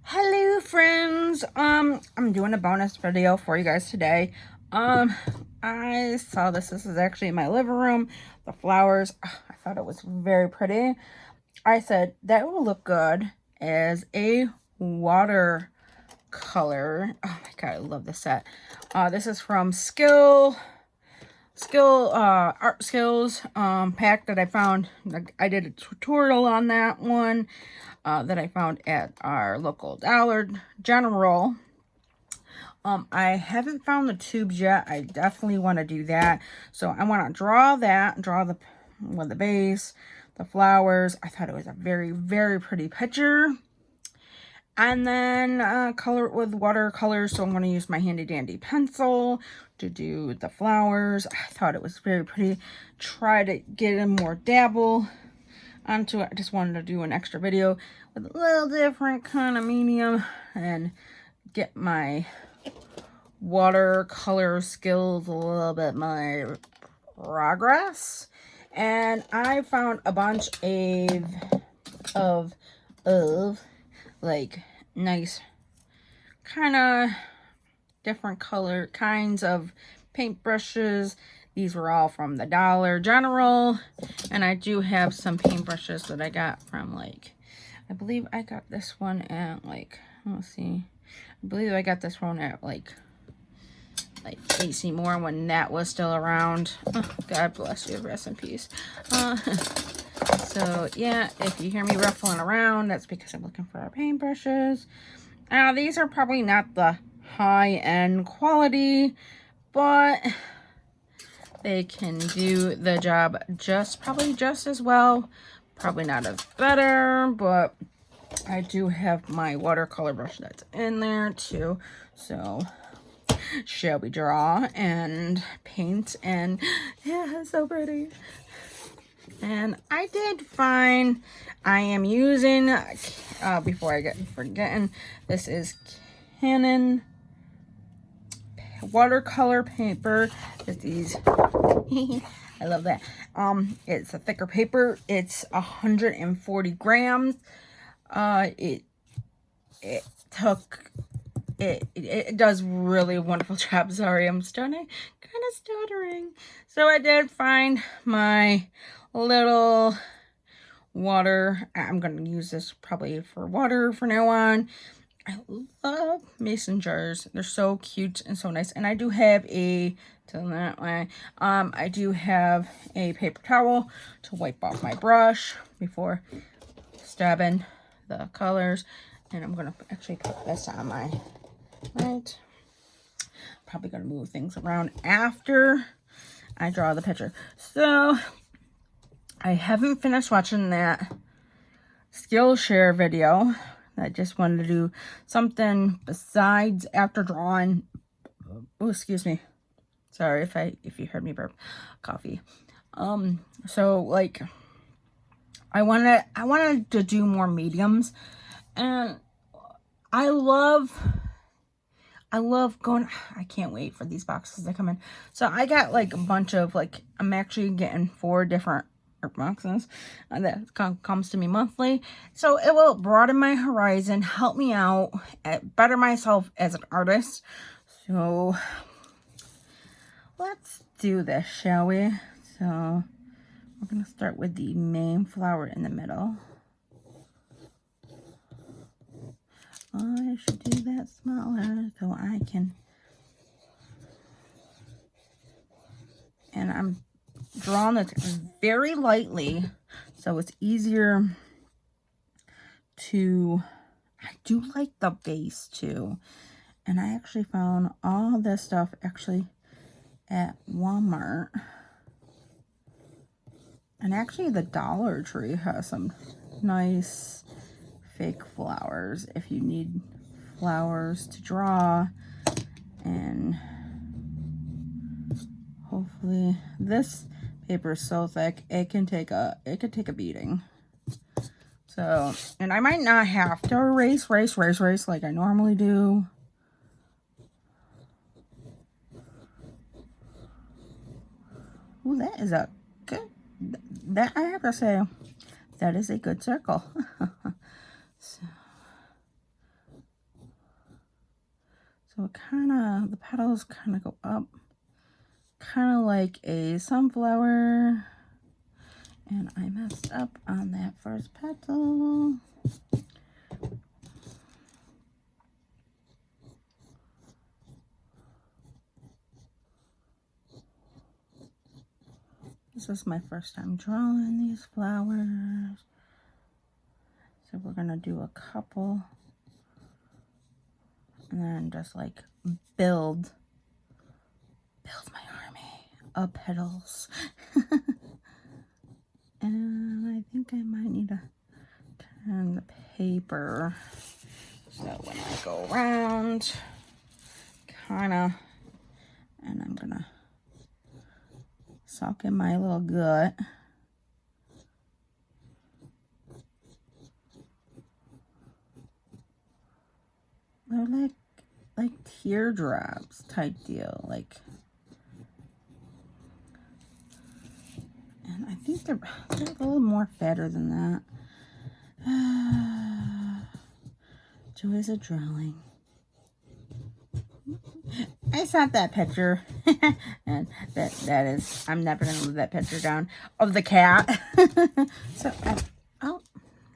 Hello friends, I'm doing a bonus video for you guys today. I saw this is actually in my living room, the flowers. I thought it was very pretty. I said that will look good as a watercolor. Oh my god, I love this set. This is from Art Skills pack that I found. I did a tutorial on that one that I found at our local Dollar General. I haven't found the tubes yet. I definitely want to do that. So I want to draw the base, the flowers. I thought it was a very, very pretty picture. And then color it with watercolors. So I'm going to use my handy dandy pencil to do the flowers. I thought it was very pretty. Try to get in more dabble onto it. I just wanted to do an extra video with a little different kind of medium and get my watercolor skills a little bit more progress. And I found a bunch of like nice kind of different color kinds of paintbrushes. These were all from the Dollar General, and I do have some paintbrushes that I got from, like, I believe I got this one at, like, let's see, I believe I got this one at like AC Moore when that was still around. Oh, God bless you, rest in peace. So yeah, if you hear me ruffling around, that's because I'm looking for our paintbrushes. These are probably not the high-end quality, but they can do the job probably just as well. Probably not as better, but I do have my watercolor brush that's in there too. So shall we draw and paint? And yeah, it's so pretty. And I did find, I am using, before I get forgetting, this is Canon watercolor paper with these. I love that. It's a thicker paper. It's 140 grams. It does really wonderful job. Sorry, I'm kind of stuttering. So I did find my little water. I'm going to use this probably for water from now on. I love mason jars. They're so cute and so nice. And I do have I do have a paper towel to wipe off my brush before stabbing the colors. And I'm going to actually put this on my right. Probably going to move things around after I draw the picture. So I haven't finished watching that Skillshare video. I just wanted to do something besides after drawing. Oh, excuse me. Sorry if you heard me burp. Coffee. So like I wanted to do more mediums, and I love going. I can't wait for these boxes to come in. So I got like a bunch of, like, I'm actually getting 4 different art boxes that comes to me monthly. So it will broaden my horizon, help me out, better myself as an artist. So let's do this, shall we? So we're going to start with the main flower in the middle. I should do that smaller so I can, and I'm drawing this very lightly so it's easier to, I do like the base too. And I actually found all this stuff actually at Walmart. And actually the Dollar Tree has some nice fake flowers if you need flowers to draw. And hopefully this paper is so thick it can take a beating. So, and I might not have to erase like I normally do. Ooh, that is a good, that I have to say, that is a good circle. So So it kind of, the petals kind of go up, kind of like a sunflower. And I messed up on that first petal. This is my first time drawing these flowers. So we're gonna do a couple and then just like build my army of petals. And I think I might need to turn the paper so when I go around, kinda, and I'm gonna suck in my little gut. They're like teardrops type deal, like, and I think they're a little more fatter than that. Joys of drawing. I sent that picture, and that is, I'm never gonna leave that picture down of the cat. So, oh,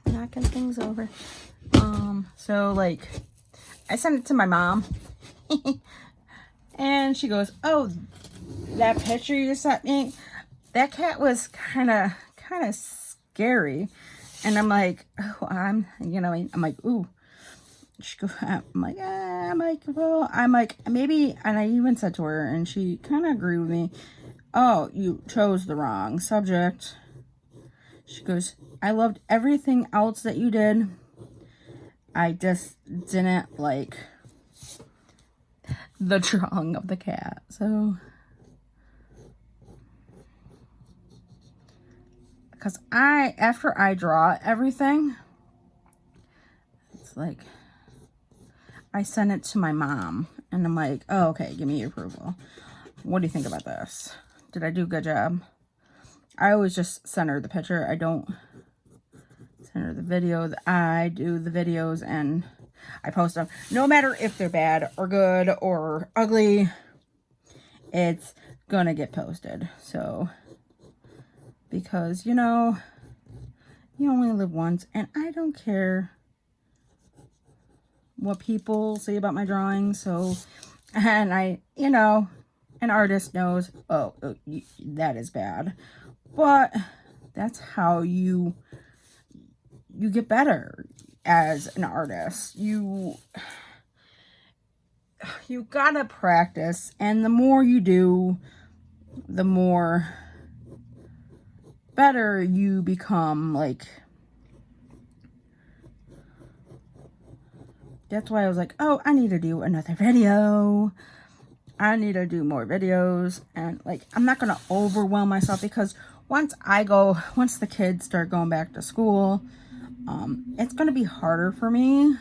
knocking things over. So like, I sent it to my mom, and she goes, "Oh, that picture you sent me, that cat was kind of scary." And I'm like, "Oh, I'm like, ooh." She goes, well, maybe, and I even said to her, and she kind of agreed with me. "Oh, you chose the wrong subject." She goes, "I loved everything else that you did. I just didn't like the drawing of the cat." So, because after I draw everything, it's like, I send it to my mom, and I'm like, "Oh, okay, give me your approval. What do you think about this? Did I do a good job?" I always just send her the picture. I don't send her the video. I do the videos, and I post them. No matter if they're bad or good or ugly, it's gonna get posted. So, because, you only live once, and I don't care what people say about my drawing. So, and an artist knows, oh, that is bad, but that's how you get better as an artist. You gotta practice, and the more you do, the more better you become. Like, that's why I was like, oh, I need to do another video. I need to do more videos. And like, I'm not going to overwhelm myself, because once the kids start going back to school, it's going to be harder for me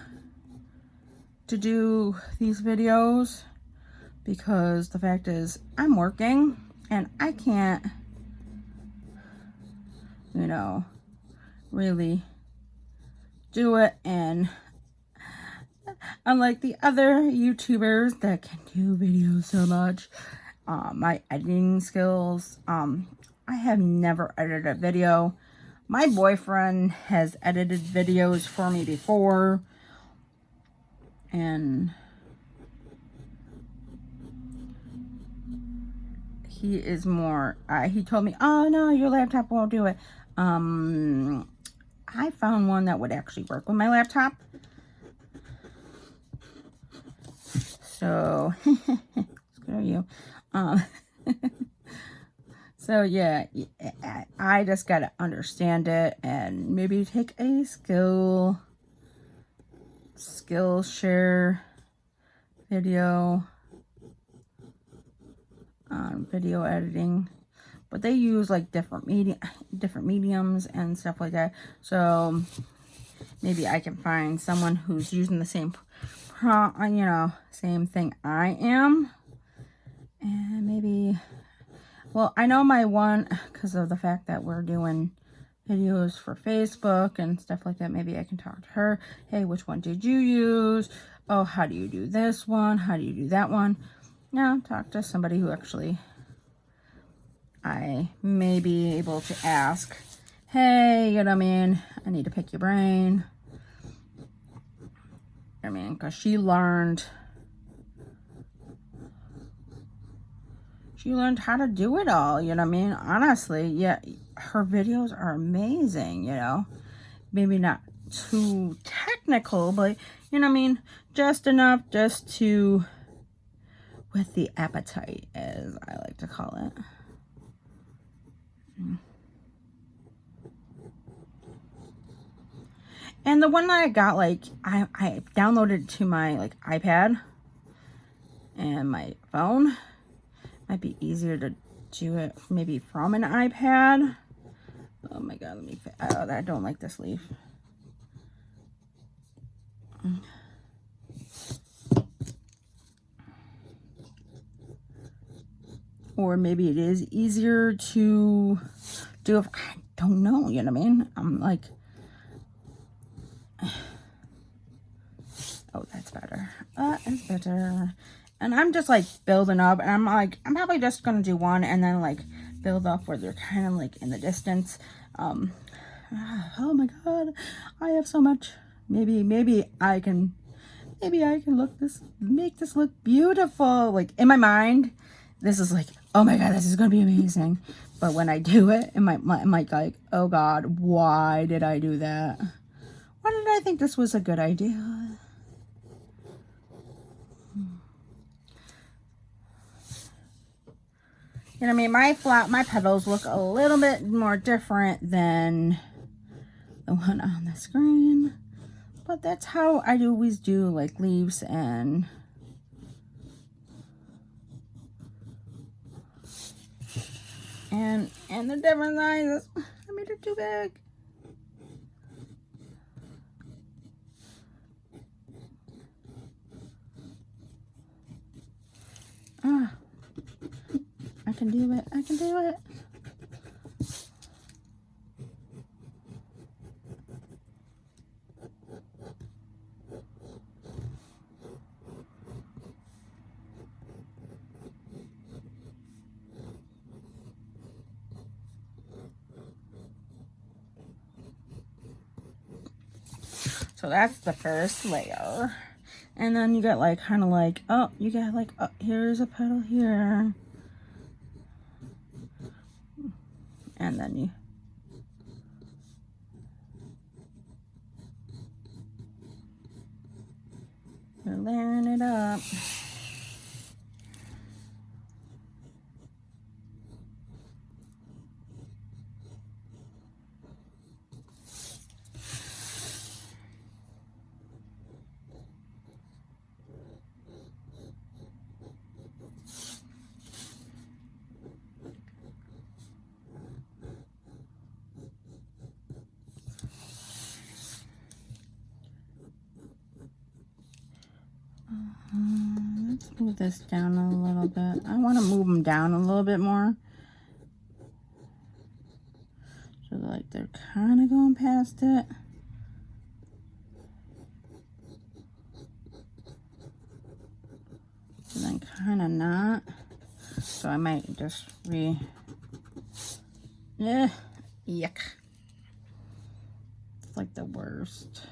to do these videos, because the fact is I'm working and I can't, really do it. And unlike the other YouTubers that can do videos so much, my editing skills, I have never edited a video. My boyfriend has edited videos for me before, and he is more, he told me, "Oh no, your laptop won't do it." I found one that would actually work with my laptop. So, screw you. So yeah, I just gotta understand it, and maybe take a Skillshare video on video editing. But they use like different mediums and stuff like that. So maybe I can find someone who's using the same same thing I am. And maybe, well, I know my one, because of the fact that we're doing videos for Facebook and stuff like that. Maybe I can talk to her. Hey, which one did you use? Oh, how do you do this one? How do you do that one? Yeah, talk to somebody who actually I may be able to ask. Hey, you know what I mean? I need to pick your brain. I mean, because she learned how to do it all, you know what I mean? Honestly, yeah, her videos are amazing, you know? Maybe not too technical, but, you know what I mean? Just enough just to, with the appetite, as I like to call it. And the one that I got, like, I downloaded to my, like, iPad and my phone. Might be easier to do it maybe from an iPad. Oh my god, let me, I don't like this leaf. Or maybe it is easier to do if I don't know, you know what I mean? I'm like, oh, that's better. That is better. And I'm just like building up, and I'm like, I'm probably just gonna do one and then like build up where they're kind of like in the distance. Oh my god, I have so much. Maybe I can make this look beautiful. Like in my mind, this is like, oh my god, this is gonna be amazing. But when I do it, I'm like, oh god, why did I do that? Why did I think this was a good idea? You know what I mean? My petals look a little bit more different than the one on the screen. But that's how I always do like leaves and the different sizes. I made it too big. Ah, I can do it. I can do it. So that's the first layer. And then you got like, kind of like, oh, you got like, oh, here's a petal here. And then you're layering it up. Let's move this down a little bit. I want to move them down a little bit more. So like they're kind of going past it. And then kind of not. So I might just yeah, yuck. It's like the worst.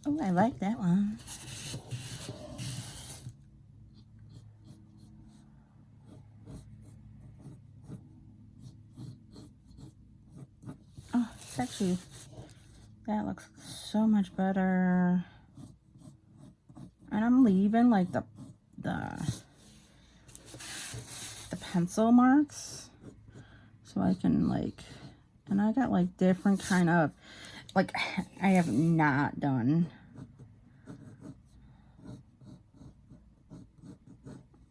Oh, I like that one. Oh, it's actually, that looks so much better. And I'm leaving like the pencil marks so I can like, and I got like different kind of, like I have not done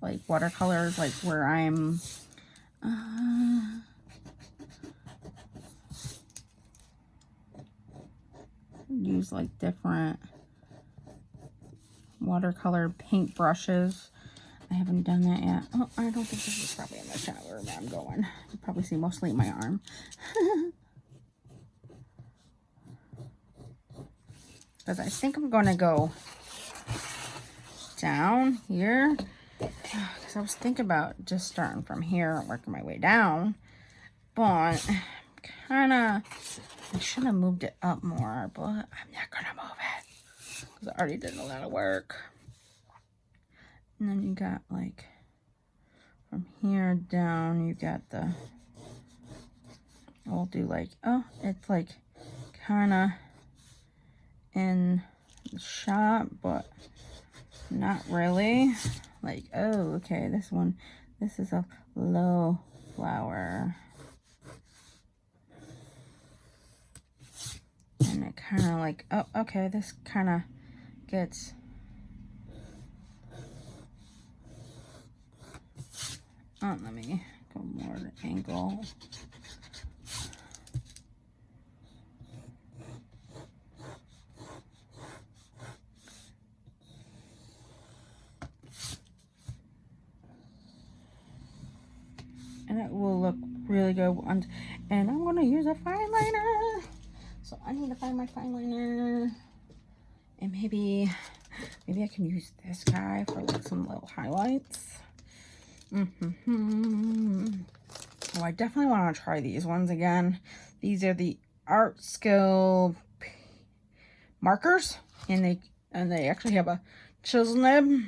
like watercolors, like where I'm use like different watercolor paint brushes. I haven't done that yet. Oh, I don't think this is probably in the shower where I'm going. You probably see mostly my arm. Because I think I'm going to go down here. Because I was thinking about just starting from here and working my way down. But kind of, I should have moved it up more, but I'm not going to move it. Because I already did a lot of work. And then you got like, from here down, you got the, we'll do like, oh, it's like kind of in the shot, but not really. Like, oh, okay, this one, this is a low flower. And it kind of like, oh, okay, this kind of gets, oh, let me go more to angle. And it will look really good. And I'm going to use a fine liner. So I need to find my fine liner. And maybe I can use this guy for like some little highlights. Oh, I definitely want to try these ones again. These are the Art Skill markers. And they actually have a chisel nib.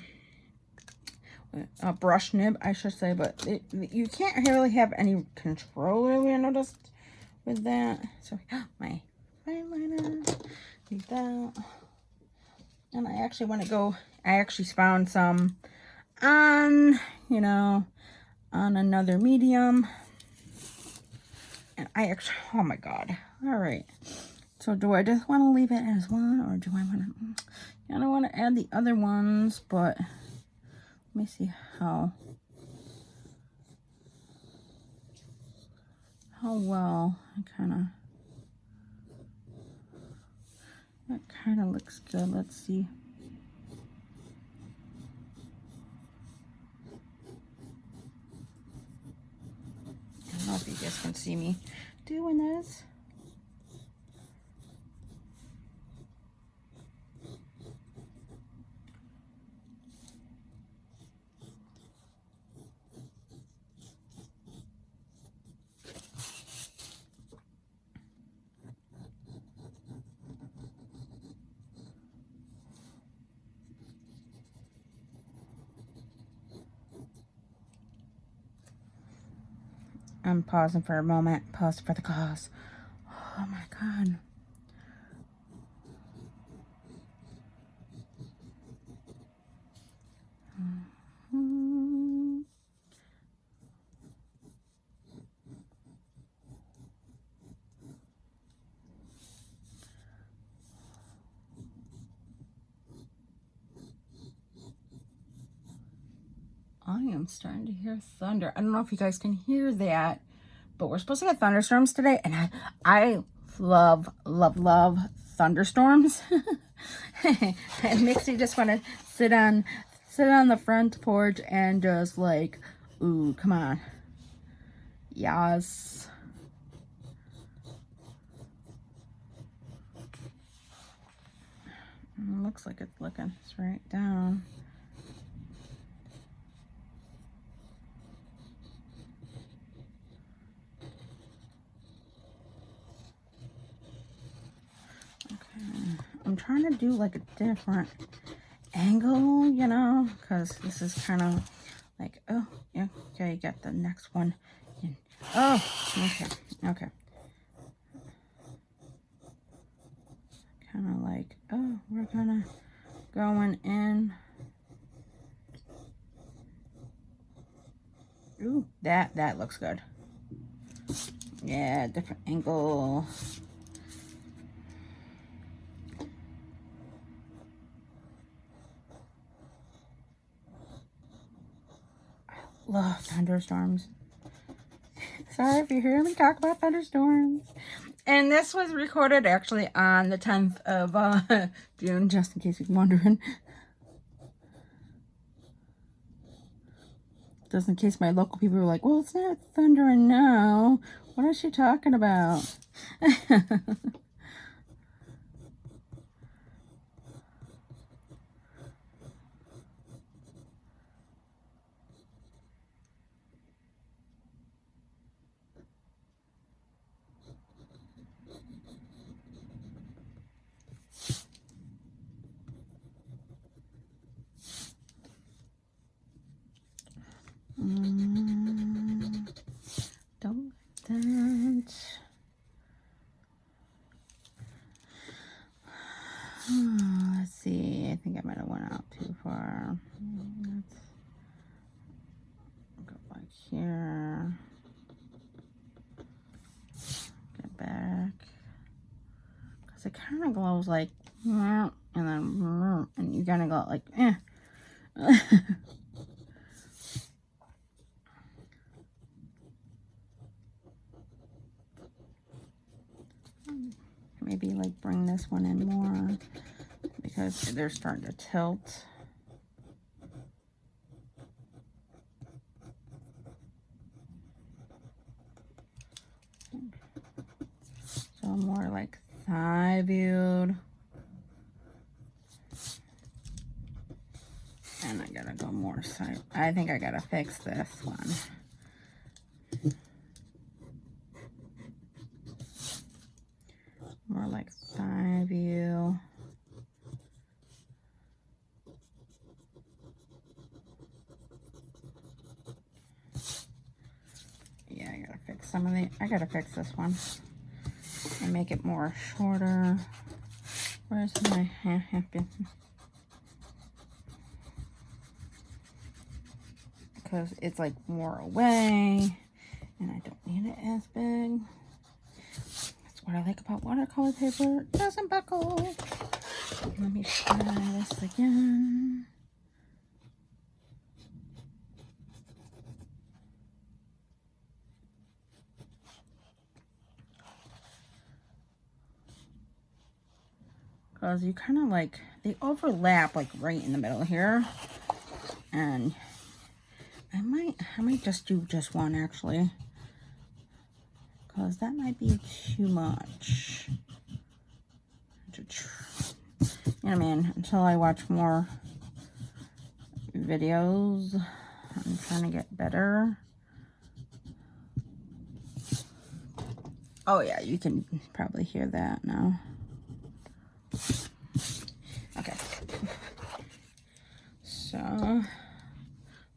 A brush nib, I should say, but you can't really have any control, really, I noticed with that. So, my fine liner, need that. And I actually want to go, I actually found some on, you know, on another medium. And I actually, oh my God. All right. So, do I just want to leave it as one, or do I want to, I don't want to add the other ones, but let me see how well that kind of looks good. Let's see. I don't know if you guys can see me doing this. I'm pausing for a moment. Pause for the cause. Oh my God. I am starting to hear thunder. I don't know if you guys can hear that, but we're supposed to get thunderstorms today, and I love thunderstorms. It makes me just want to sit on the front porch and just like, ooh, come on. Yes. Looks like it's looking straight down. I'm trying to do like a different angle, you know, because this is kind of like, oh, yeah, okay, you got the next one. Oh, okay. Kind of like, oh, we're kind of going in. Ooh, that looks good. Yeah, different angle. Love thunderstorms. Sorry if you hear me talk about thunderstorms. And this was recorded actually on the 10th of June, just in case you're wondering. Just in case my local people were like, well, it's not thundering now. What is she talking about? Don't like that. Let's see. I think I might have went out too far. Let's go back here. Get back. Because it kind of glows like, and then, and you kind of go like, eh. Maybe like bring this one in more because they're starting to tilt. So more like thigh viewed. And I gotta go more side. I think I gotta fix this one. More like thigh view. Yeah, I gotta fix some of the, I gotta fix this one and make it more shorter. Where's my because it's like more away and I don't need it as big. That's what I like about watercolor paper. It doesn't buckle. Let me try this again. Because you kind of like, they overlap like right in the middle here. And I might just do just one actually. Because that might be too much. You know what I mean? Until I watch more videos, I'm trying to get better. Oh yeah, you can probably hear that now. Okay. So, done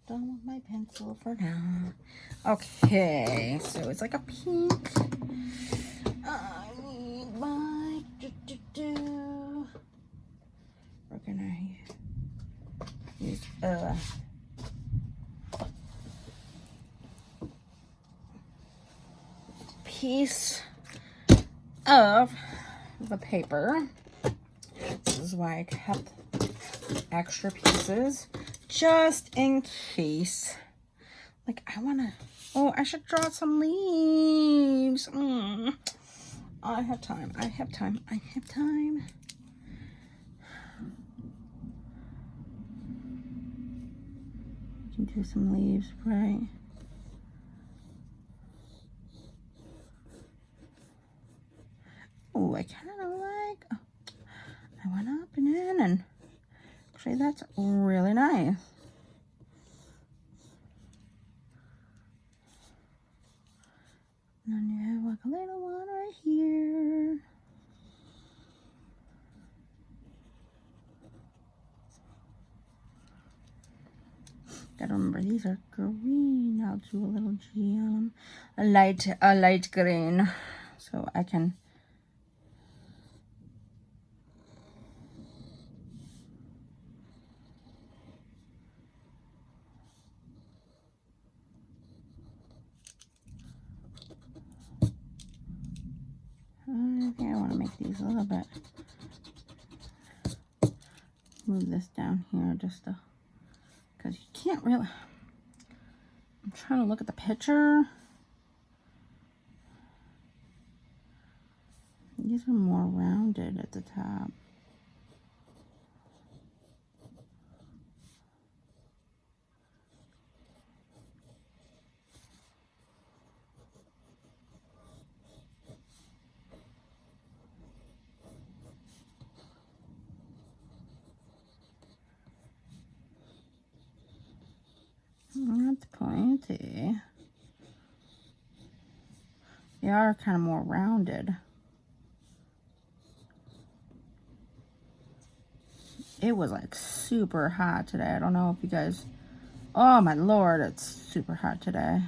with my pencil for now. Okay, so it's like a pink. I need my We're gonna use piece of the paper. This is why I kept extra pieces just in case. Like I wanna, oh, I should draw some leaves. I have time. I have time. I have time. You can do some leaves, right? Oh, I kind of like, oh, I went up and in, and actually that's really nice. And then you have like a little one right here. Gotta remember these are green. I'll do a little G on them. A light green, so I can. I think I want to make these a little bit. Move this down here just to, because you can't really. I'm trying to look at the picture. These are more rounded at the top. That's pointy. They are kind of more rounded. It was like super hot today. I don't know if you guys... Oh my lord, it's super hot today.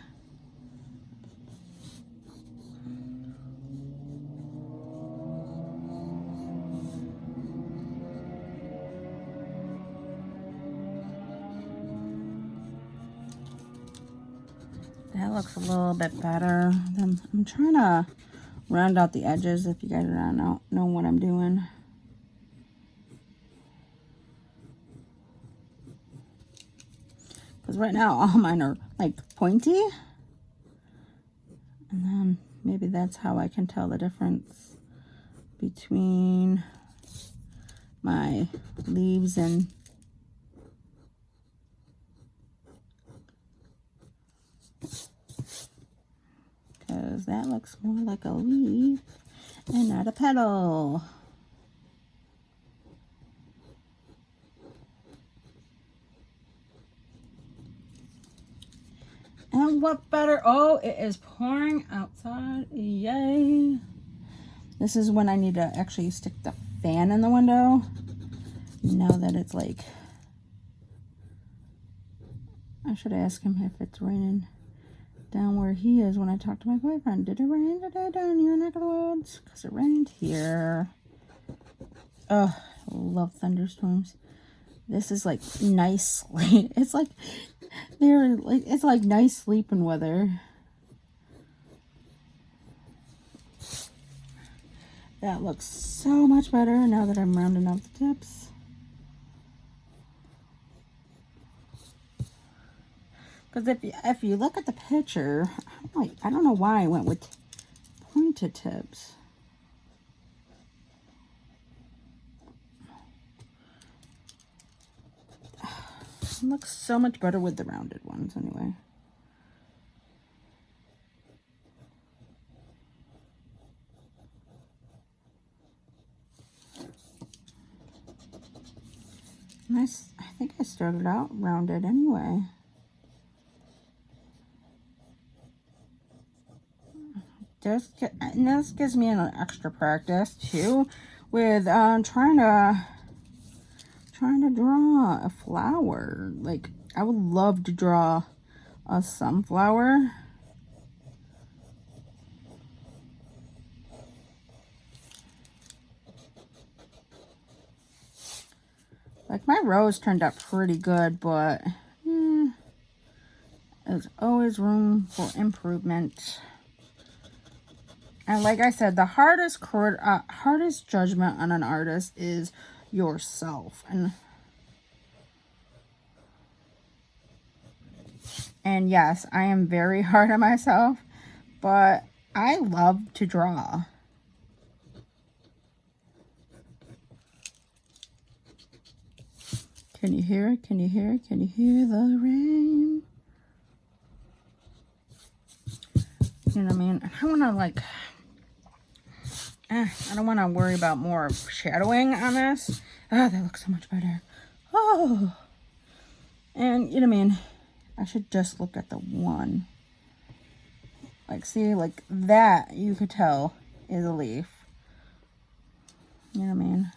That looks a little bit better. I'm trying to round out the edges if you guys don't know what I'm doing. Because right now all mine are like pointy. And then maybe that's how I can tell the difference between my leaves and because that looks more like a leaf and not a petal. And what better? Oh, it is pouring outside. Yay. This is when I need to actually stick the fan in the window. Now that it's like, I should ask him if it's raining down where he is when I talk to my boyfriend. Did it rain today down in your neck of the woods? Because it rained here. Oh, I love thunderstorms. This is like nice. It's like it's like nice sleeping weather. That looks so much better now that I'm rounding out the tips. Because if you look at the picture, I don't know why I went with pointed tips. It looks so much better with the rounded ones anyway. Nice. I think I started out rounded anyway. And this gives me an extra practice too with trying to draw a flower. Like, I would love to draw a sunflower. Like, my rose turned out pretty good, but there's always room for improvement. And like I said, the hardest judgment on an artist is yourself. And yes, I am very hard on myself, but I love to draw. Can you hear it? Can you hear it? Can you hear the rain? You know what I mean? I don't want to like... I don't want to worry about more shadowing on this. Oh, that looks so much better. Oh. And, you know what I mean? I should just look at the one. Like, see, like that, you could tell is a leaf. You know what I mean?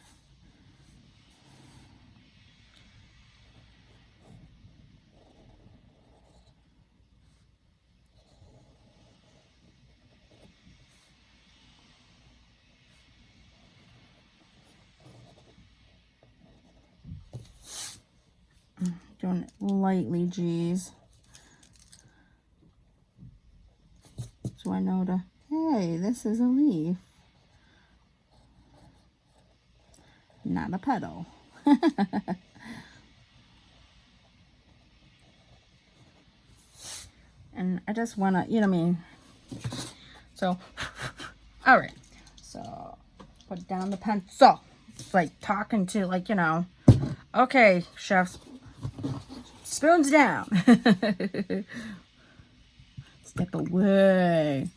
Doing it lightly, geez. So I know to, hey, this is a leaf. Not a petal. And I just want to, you know what I mean? So, all right. So, Put down the pencil. It's like talking to, like, you know, okay, chefs, spoons down. Step away.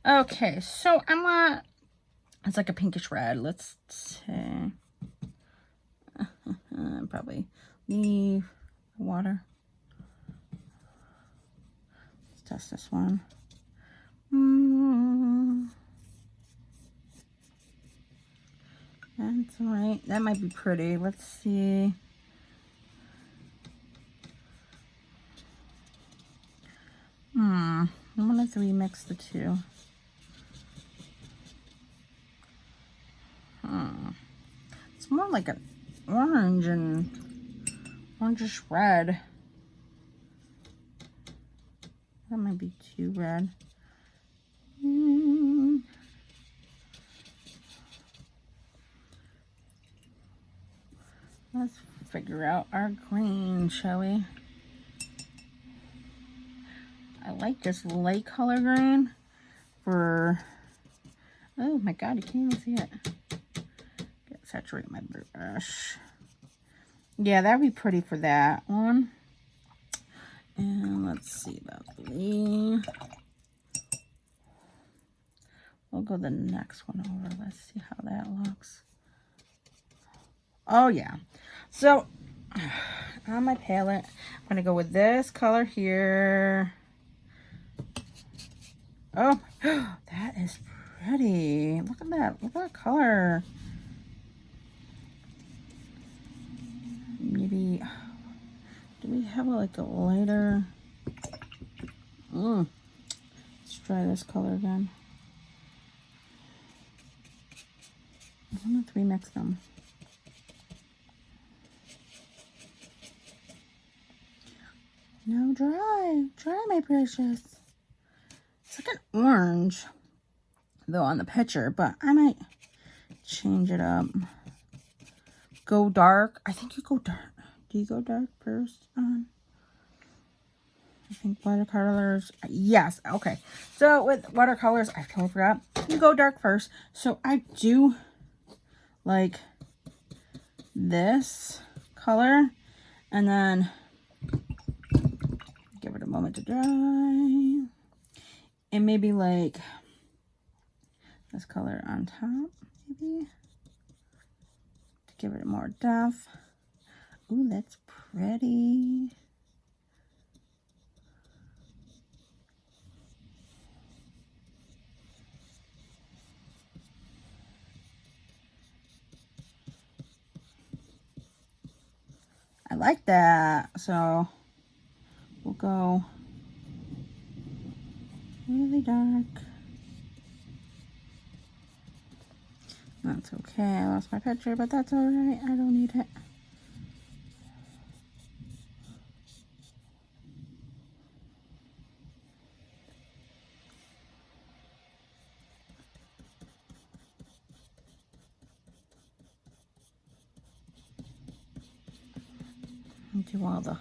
Okay, so I want, it's like a pinkish red. Let's see. Probably leave the water. Let's test this one. That's all right. That might be pretty. Let's see. I'm gonna remix the two. It's more like an orange and orangish red. That might be too red. Let's figure out our green, shall we? I like this light color green for, oh my god, you can't even see it. Saturate my brush. Yeah, that'd be pretty for that one. And let's see about the, we'll go the next one over. Let's see how that looks. Oh yeah. So on my palette, I'm gonna go with this color here. Oh, that is pretty. Look at that. Look at that color. Maybe, do we have like a lighter? Let's try this color again. I'm gonna remix them. No, dry my precious. It's like an orange though on the picture, but I might change it up. Go dark. I think you go dark. Do you go dark first on? I think watercolors. Yes. Okay. So with watercolors, I totally forgot. You go dark first. So I do like this color, and then give it a moment to dry, and maybe like this color on top, maybe. Give it more depth. Ooh, that's pretty. I like that. So we'll go really dark. That's okay. I lost my picture, but that's all right. I don't need it. Do all the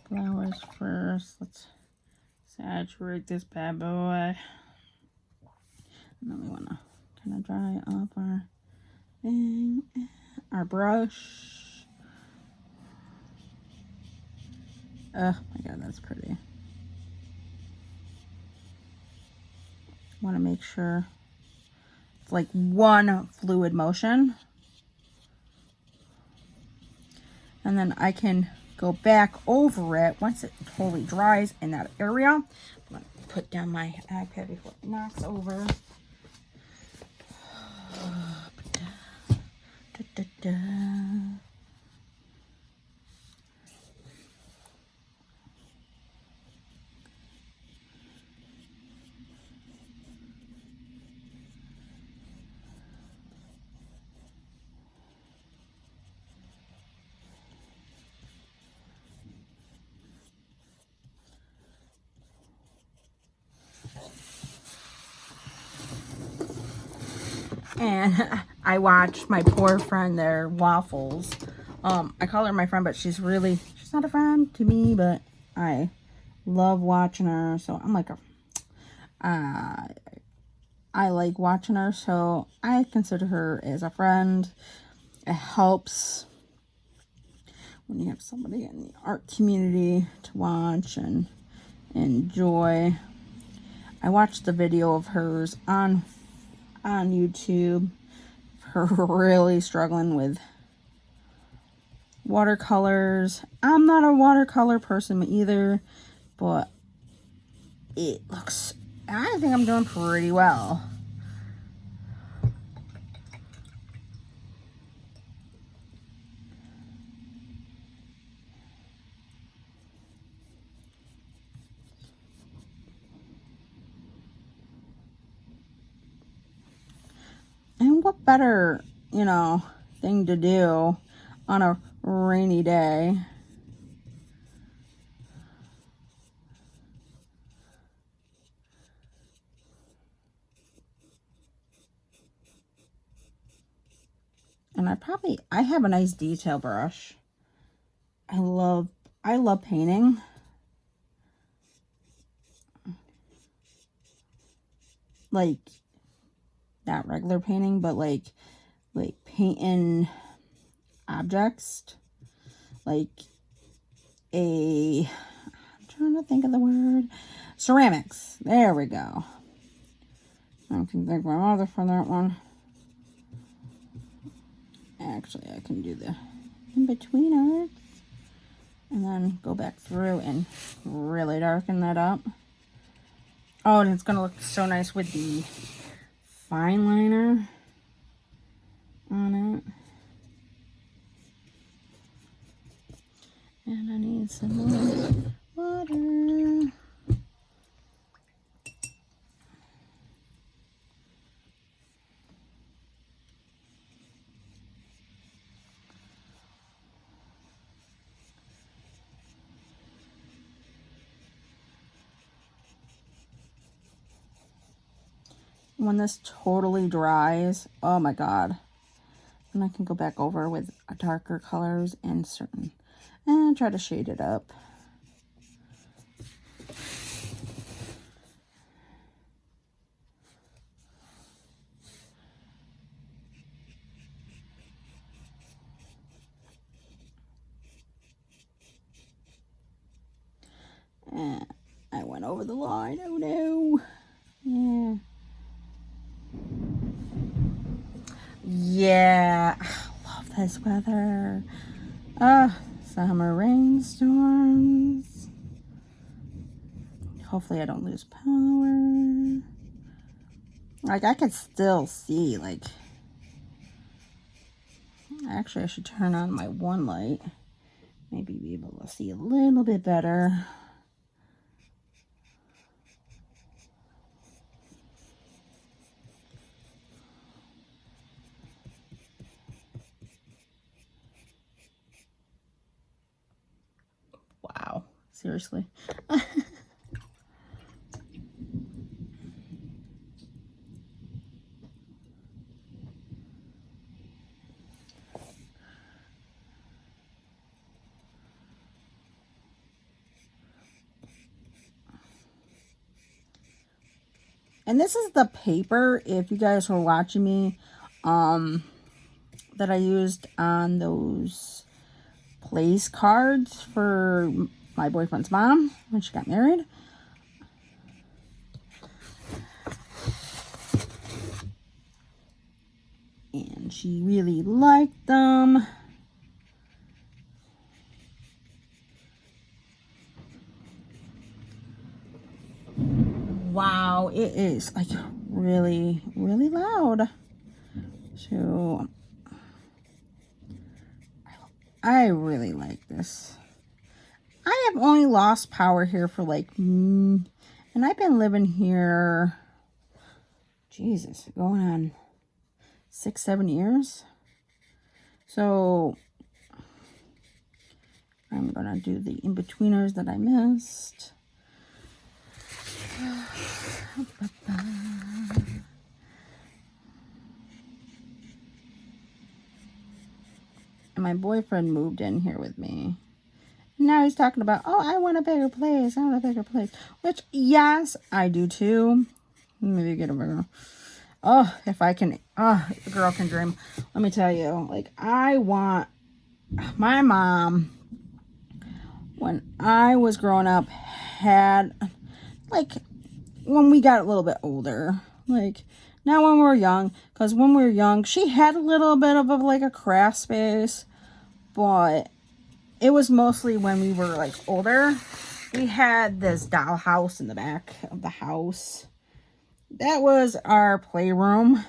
flowers first. Let's saturate this bad boy. And then we want to kind of dry up our thing, our brush. Oh my god, that's pretty. Want to make sure it's like one fluid motion. And then I can go back over it once it totally dries in that area. I'm going to put down my iPad before it knocks over. And I watched my poor friend their waffles. I call her my friend, but she's not a friend to me, but I love watching her. So I'm like, I like watching her, so I consider her as a friend. It helps when you have somebody in the art community to watch and enjoy. I watched the video of hers on YouTube. Her really struggling with watercolors. I'm not a watercolor person either, but it looks, I think I'm doing pretty well. And what better, you know, thing to do on a rainy day? And I have a nice detail brush. I love painting. Like, not regular painting, but like painting objects. Like I'm trying to think of the word. Ceramics. There we go. I can thank my mother for that one. Actually, I can do the in-betweeners. And then go back through and really darken that up. Oh, and it's going to look so nice with the fine liner on it. And I need some more water. When this totally dries, oh my god. And I can go back over with darker colors and try to shade it up. And I went over the line, oh no. Yeah. Yeah, I love this weather. Summer rainstorms. Hopefully I don't lose power. Like, I could still see, like, actually I should turn on my one light. Maybe be able to see a little bit better. Wow, seriously. And this is the paper, if you guys were watching me, that I used on those place cards for my boyfriend's mom when she got married. And she really liked them. Wow, it is like really, really loud. So I really like this. I have only lost power here for like, and I've been living here, Jesus, going on 6-7 years. So I'm gonna do the in-betweeners that I missed. And my boyfriend moved in here with me. Now he's talking about, oh, I want a bigger place. I want a bigger place. Which, yes, I do too. Maybe get a bigger. Oh, if I can, oh, a girl can dream. Let me tell you, like, I want, my mom, when I was growing up, had, like, when we got a little bit older, like, not when we were young, because when we were young, she had a little bit of like a craft space, but it was mostly when we were like older. We had this dollhouse in the back of the house. That was our playroom.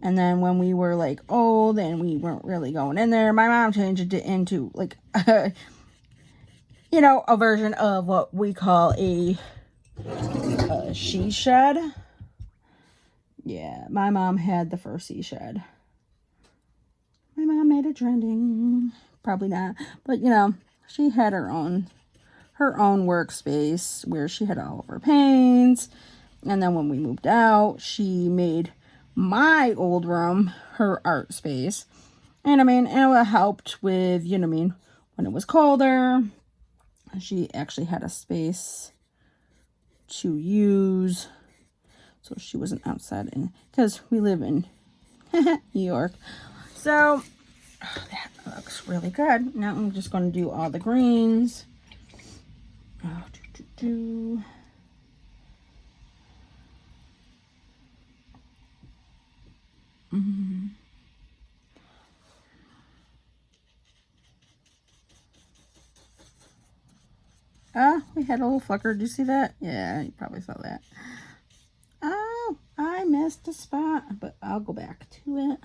And then when we were like old and we weren't really going in there, my mom changed it into like, you know, a version of what we call a she shed. Yeah, my mom had the first she shed. My mom made it trending. Probably not. But, you know, she had her own workspace where she had all of her paints. And then when we moved out, she made my old room her art space. And I mean, it helped with, you know what I mean, when it was colder. She actually had a space to use. So she wasn't outside in, because we live in New York. So that looks really good. Now I'm just going to do all the greens. Oh, we had a little flicker. Did you see that? Yeah, you probably saw that. Oh, I missed a spot, but I'll go back to it.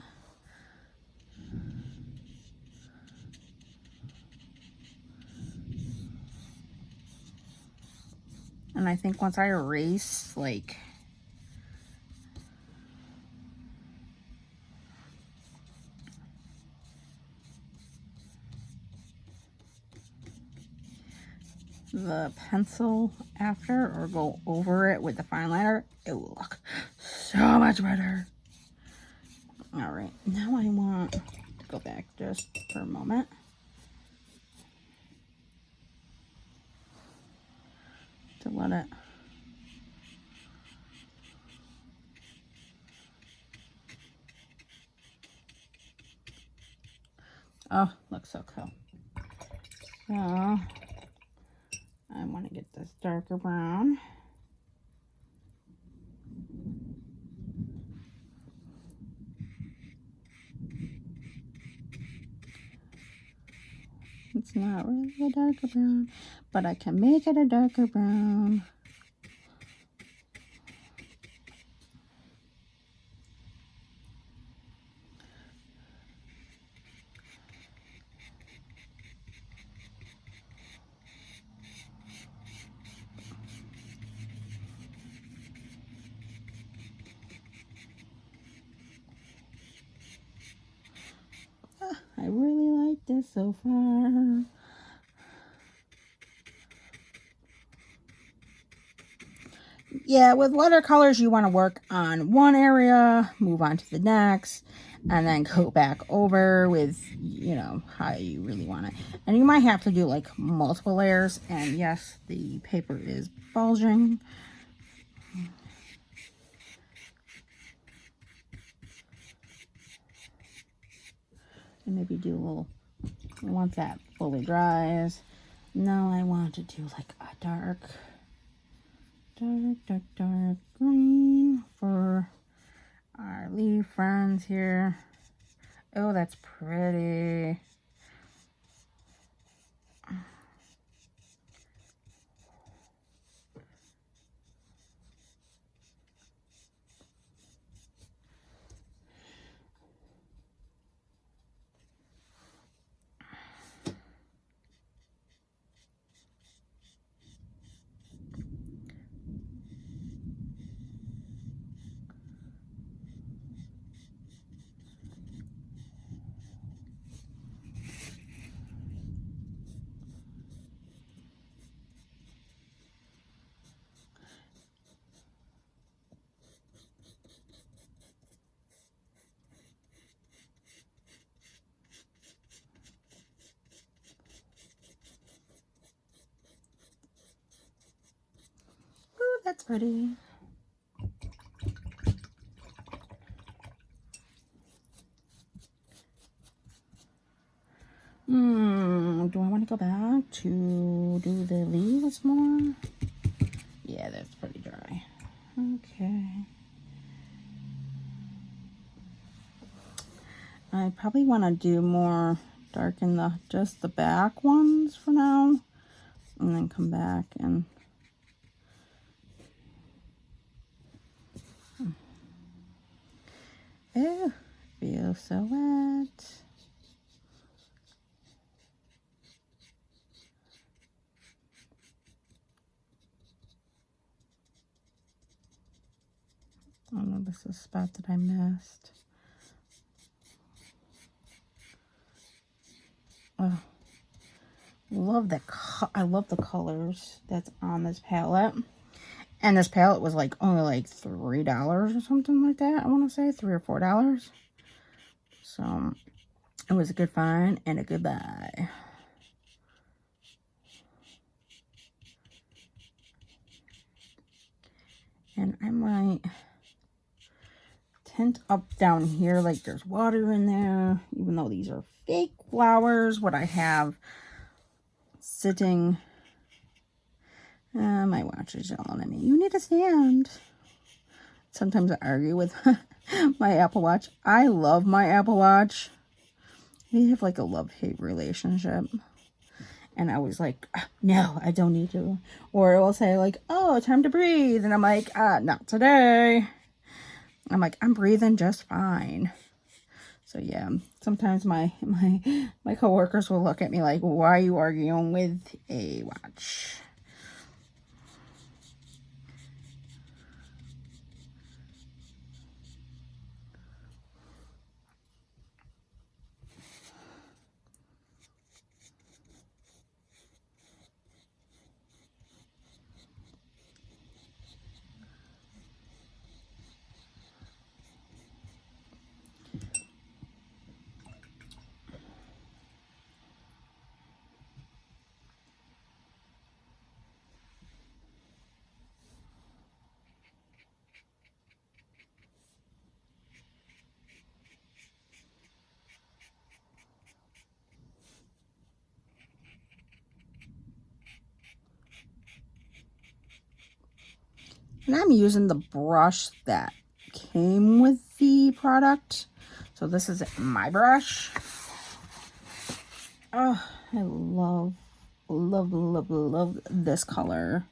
And I think once I erase, like, the pencil after, or go over it with the fine liner, it will look so much better. All right, now I want to go back just for a moment. To let it. Oh, looks so cool. So I want to get this darker brown. It's not really a darker brown, but I can make it a darker brown. I really like this so far. Yeah, with watercolors, you want to work on one area, move on to the next, and then go back over with, you know, how you really want it. And you might have to do like multiple layers. And yes, the paper is bulging. And maybe do a little, once that fully dries. Now I want to do like a dark green for our leaf friends here. Oh, that's pretty. Ooh, that's pretty. Do I want to go back to do the leaves more? Yeah, that's pretty dry. Okay. I probably want to do more darken just the back ones for now, and then come back and ew, feels so wet. Oh no, this is a spot that I missed. Oh, I love the colors that's on this palette. And this palette was like only like $3 or something like that. I want to say $3 or $4. So it was a good find and a good buy. And I might tint up down here like there's water in there, even though these are fake flowers. What I have sitting, my watch is yelling at me, you need a stand. Sometimes I argue with my Apple Watch. I love my Apple Watch. We have like a love-hate relationship. And I was like, no, I don't need to. Or it will say like, oh, time to breathe. And I'm like, not today. I'm like, I'm breathing just fine. So yeah, sometimes my coworkers will look at me like, why are you arguing with a watch? And I'm using the brush that came with the product. So this is my brush. Oh, I love this color.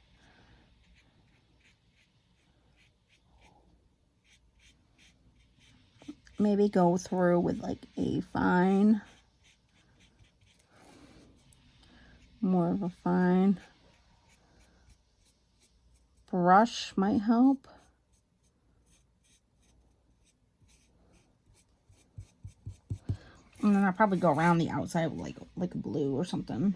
Maybe go through with like a fine, more of a fine brush might help. And then I'll probably go around the outside with like a blue or something.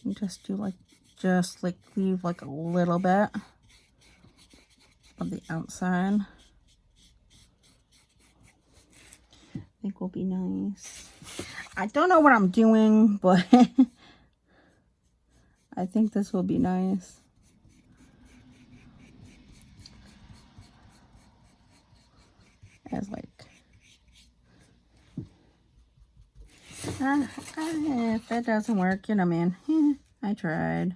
And just do leave like a little bit of the outside. I think will be nice. I don't know what I'm doing, but I think this will be nice. As like, if that doesn't work, you know, man, I tried.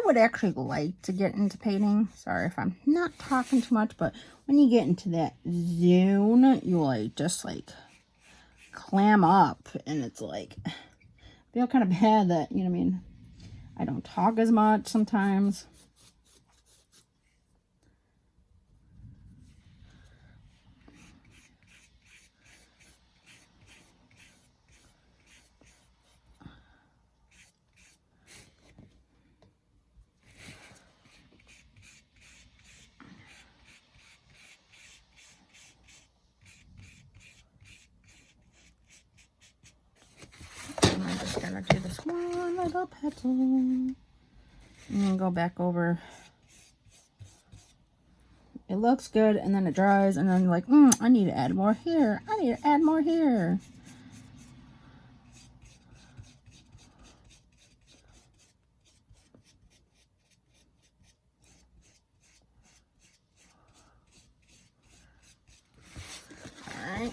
I would actually like to get into painting. Sorry if I'm not talking too much, but when you get into that zone, you like just like clam up, and it's like I feel kind of bad that, you know what I mean, I don't talk as much sometimes. And I'm just gonna do this one little petal and then go back over. It looks good, and then it dries, and then you're like, I need to add more here. I need to add more here. All right.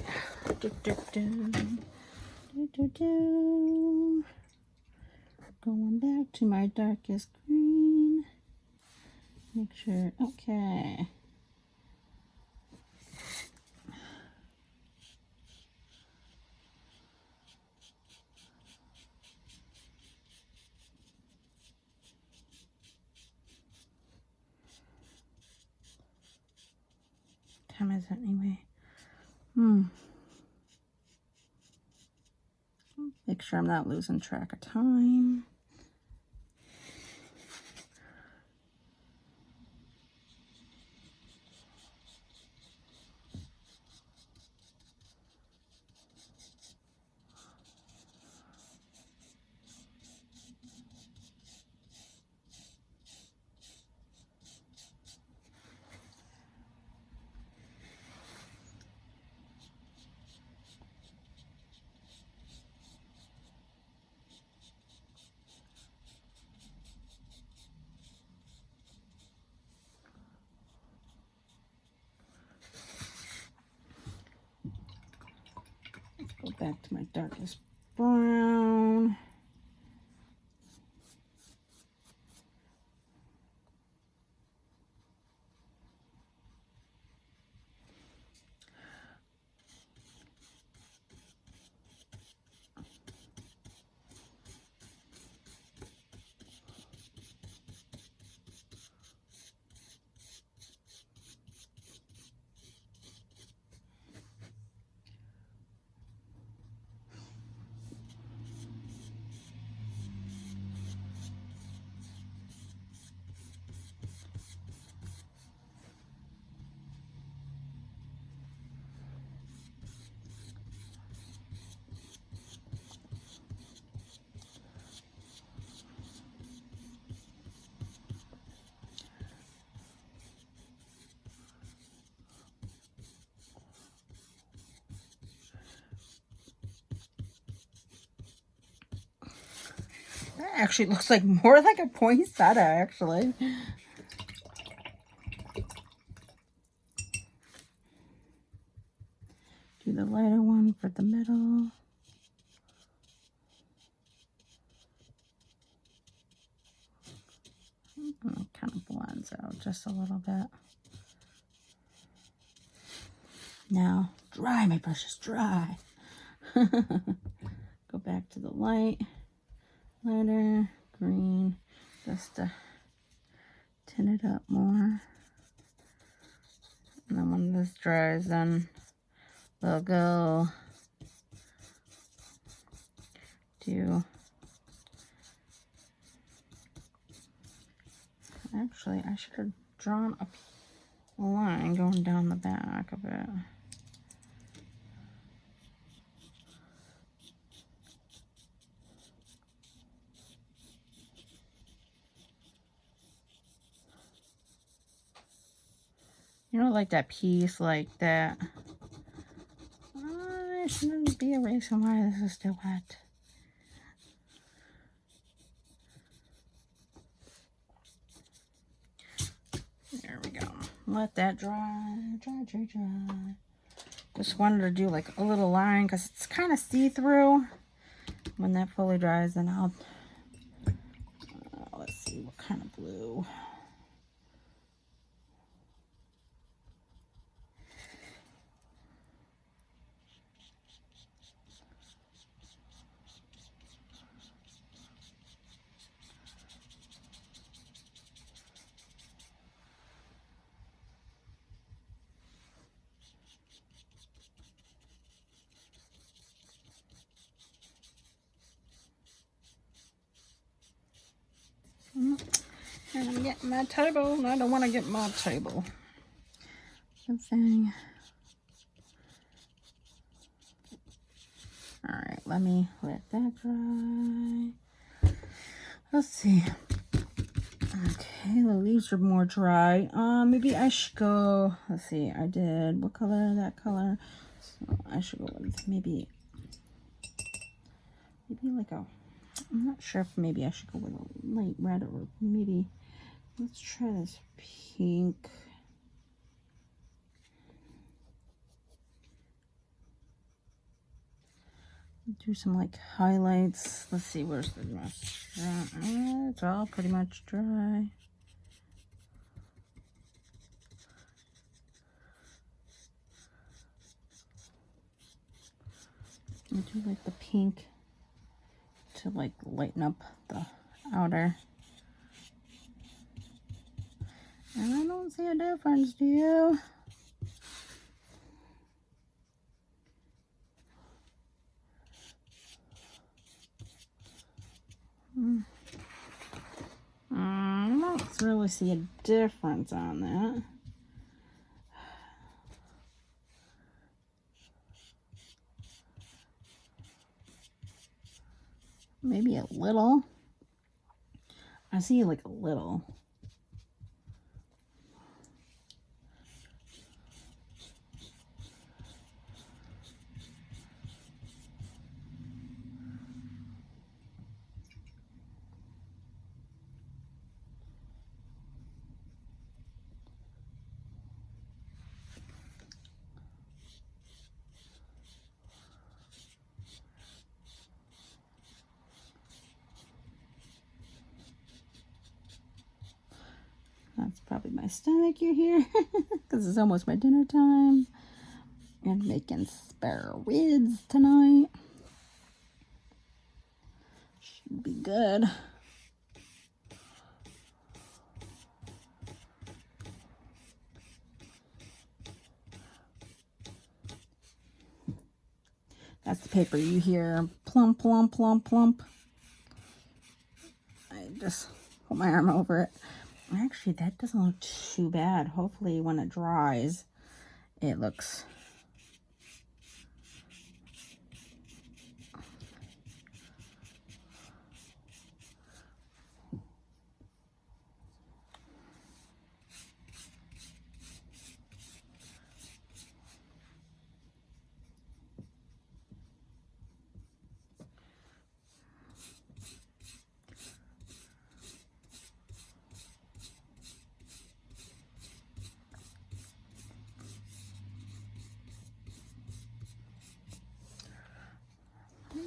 Going back to my darkest green. Make sure, okay. What time is it anyway? Make sure I'm not losing track of time. Go back to my darkest brown. That actually looks like more like a poinsettia, actually. Do the lighter one for the middle. It kind of blends out just a little bit. Now, dry, my brush is dry. Go back to the lighter, green, just to tin it up more. And then when this dries, then we'll go do, actually, I should have drawn a line going down the back of it. You know, like that piece, like that. I shouldn't be erasing why this is still wet. There we go. Let that dry. Just wanted to do like a little line because it's kind of see-through. When that fully dries, then I'll, let's see see what kind of blue. And I'm getting my table, and I don't want to get my table. Good thing. Alright, let me let that dry. Let's see. Okay, the leaves are more dry. Maybe I should go, let's see, I did, what color? That color. So I should go with maybe like a, I'm not sure if maybe I should go with a light red, or maybe, let's try this pink. Do some like highlights. Let's see, where's the restaurant? It's all pretty much dry. I do like the pink to like lighten up the outer. And I don't see a difference, do you? I don't really see a difference on that. Maybe a little. I see like a little. That's probably my stomach you hear, because it's almost my dinner time. And making spare ribs tonight. Should be good. That's the paper you hear plump, plump, plump, plump. I just put my arm over it. Actually, that doesn't look too bad. Hopefully when it dries, it looks...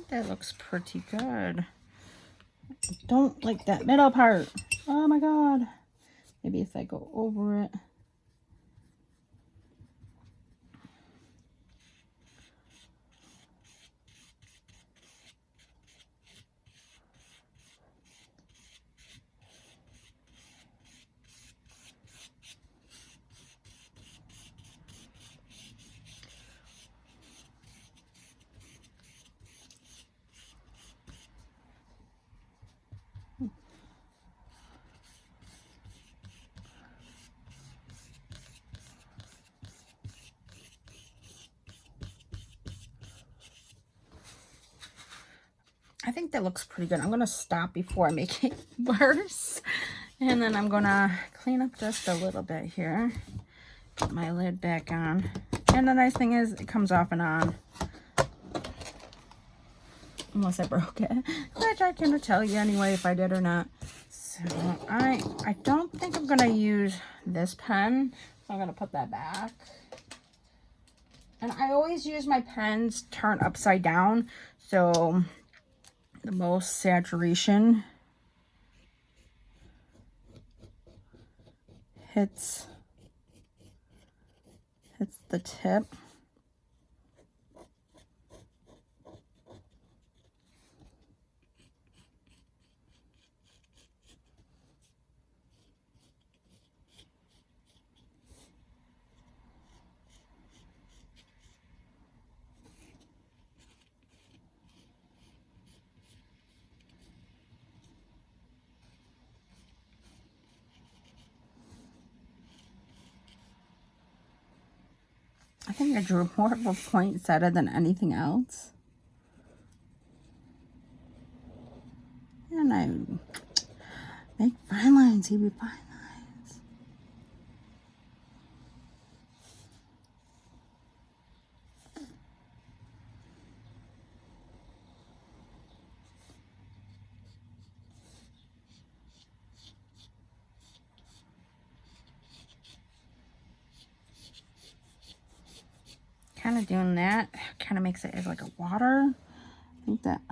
That looks pretty good. I don't like that middle part. Oh my god. Maybe if I go over it. I think that looks pretty good. I'm going to stop before I make it worse. And then I'm going to clean up just a little bit here. Put my lid back on. And the nice thing is it comes off and on. Unless I broke it. Which I can't tell you anyway if I did or not. So I don't think I'm going to use this pen. So I'm going to put that back. And I always use my pens turned upside down. So... the most saturation hits the tip. I think I drew more of a poinsettia than anything else. And I make fine lines, he be fine lines. Kind of doing that kind of makes it as like a water. I think that.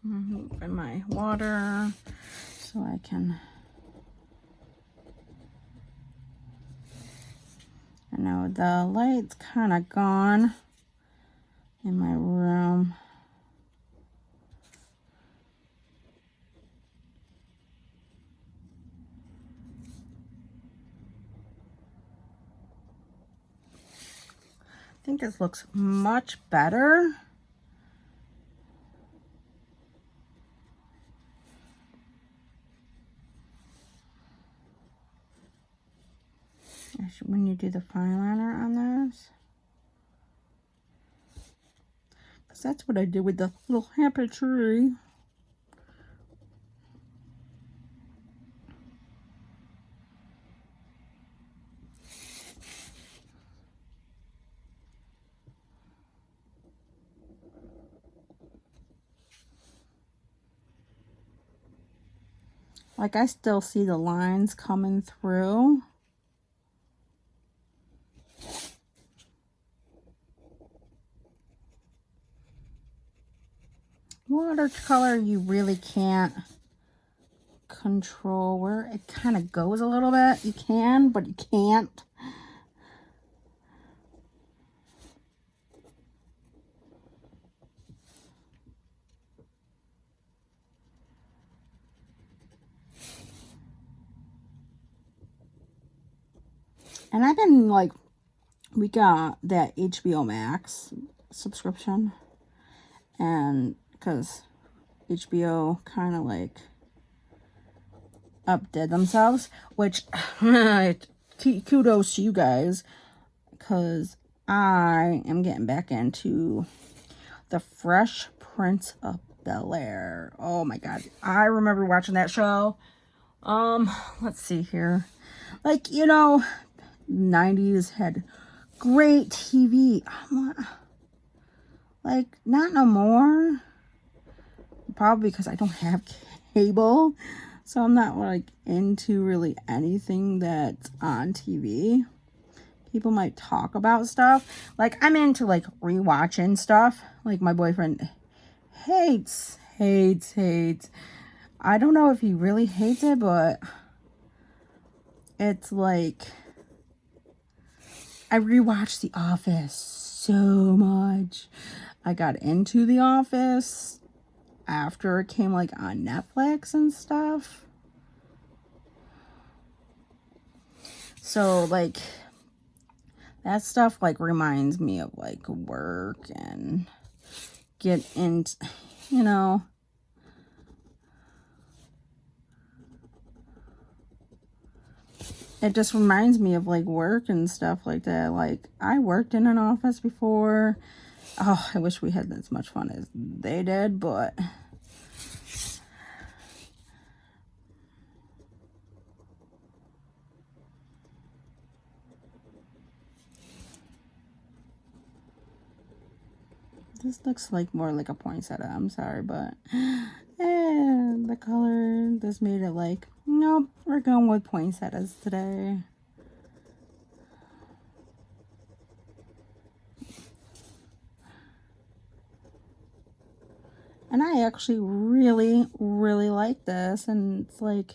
Open my water so I can. I know the light's kind of gone in my room. I think this looks much better. When you do the fine liner on those, because that's what I did with the little happy tree. Like, I still see the lines coming through. Watercolor, you really can't control where it kind of goes a little bit. You can, but you can't. And I've been like, we got that HBO Max subscription, and because HBO kind of like updid themselves, which kudos to you guys, because I am getting back into the Fresh Prince of Bel-Air. Oh my god, I remember watching that show. Let's see here, like, you know, 90s had great TV. Like, not no more. Probably because I don't have cable, so I'm not like into really anything that's on TV. People might talk about stuff. Like, I'm into like rewatching stuff. Like, my boyfriend hates. I don't know if he really hates it, but it's like, I rewatched The Office so much. I got into The Office after it came like on Netflix and stuff. So like, that stuff like reminds me of like work and get into, you know. it just reminds me of like work and stuff like that. Like I worked in an office before. Oh, I wish we had as much fun as they did, but this looks like more like a poinsettia. I'm sorry, but the color just made it like, nope, we're going with poinsettias today. And I actually really, really like this, and it's like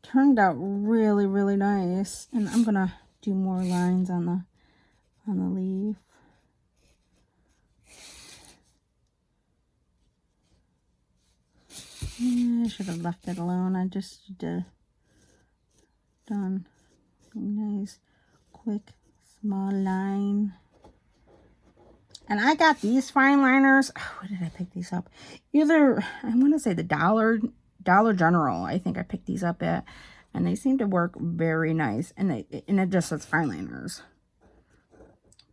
turned out really, really nice. And I'm gonna do more lines on the leaf. Yeah, I should have left it alone. I just done nice, quick, small line. And I got these fine liners. Oh, where did I pick these up? Either, I want to say the Dollar General. I think I picked these up at. And they seem to work very nice. And it just says fine liners.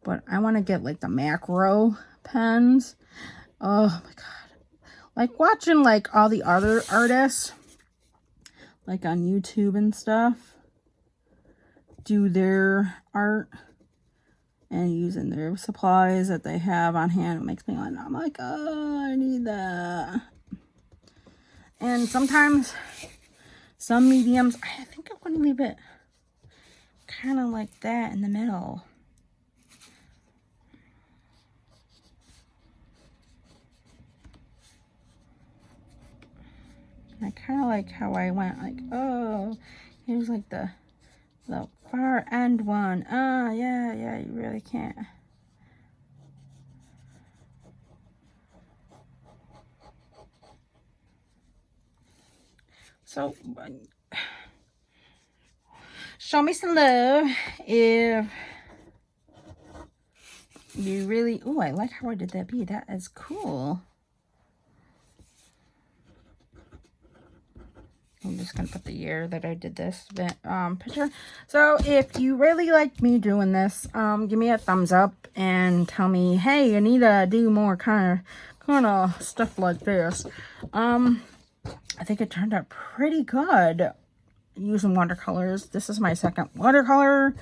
But I want to get like the macro pens. Oh my God. Like watching like all the other artists. Like on YouTube and stuff. Do their art. And using their supplies that they have on hand, it makes me like, I'm like, oh, I need that. And sometimes, some mediums, I think I'm going to leave it kind of like that in the middle. I kind of like how I went, like, oh, here's like the far end one. Oh, yeah, you really can't. So, show me some love if you really... Oh, I like how I did that bee. That is cool. I'm just going to put the year that I did this picture. So if you really like me doing this, give me a thumbs up and tell me, hey, you need to do more kind of stuff like this. I think it turned out pretty good using watercolors. This is my second watercolor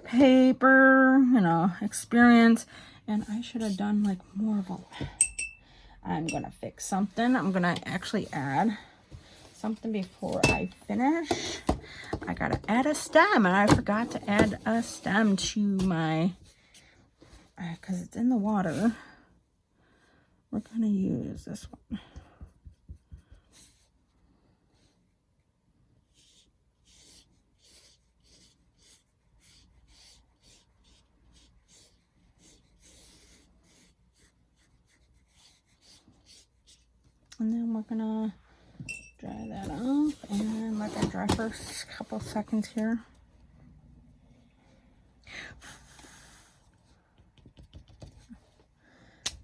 paper, experience. And I should have done like more of a... I'm going to fix something. I'm going to actually add something before I finish. I gotta add a stem, and I forgot to add a stem to my, because it's in the water. We're gonna use this one. And then we're gonna dry that off and let that dry for a couple seconds here.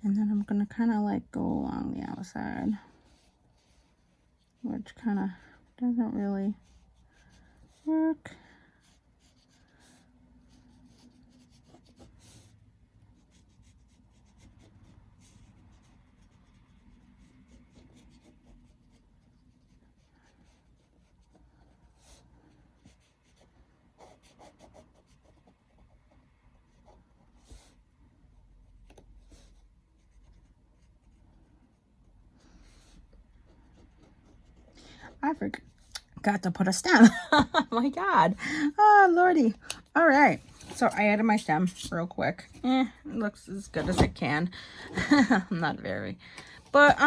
And then I'm gonna kind of like go along the outside, which kind of doesn't really work. I forgot to put a stem. Oh my God. Oh, Lordy. All right. So I added my stem real quick. It looks as good as it can. Not very. But,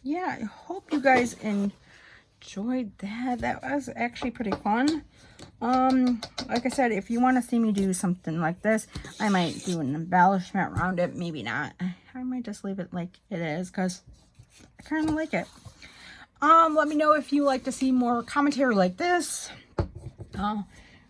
yeah, I hope you guys enjoyed that. That was actually pretty fun. Like I said, if you want to see me do something like this, I might do an embellishment around it. Maybe not. I might just leave it like it is because I kind of like it. Let me know if you like to see more commentary like this.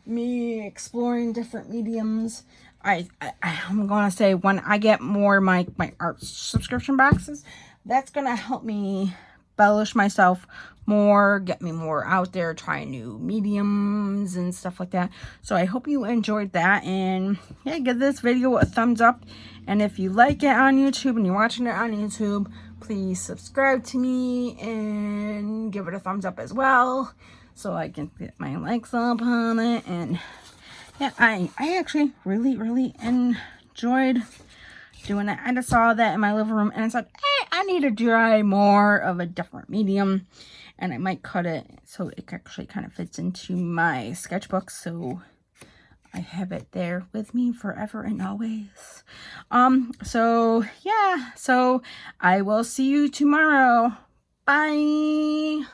Me exploring different mediums. I'm gonna say when I get more my art subscription boxes, that's gonna help me embellish myself more, get me more out there, try new mediums and stuff like that. So I hope you enjoyed that, and yeah, give this video a thumbs up. And if you like it on YouTube and you're watching it on YouTube, please subscribe to me and give it a thumbs up as well, so I can get my likes up on it. And yeah, I actually really enjoyed doing it. I just saw that in my living room and I said, hey, I need to try more of a different medium, and I might cut it so it actually kind of fits into my sketchbook, so I have it there with me forever and always. So yeah, so I will see you tomorrow. Bye.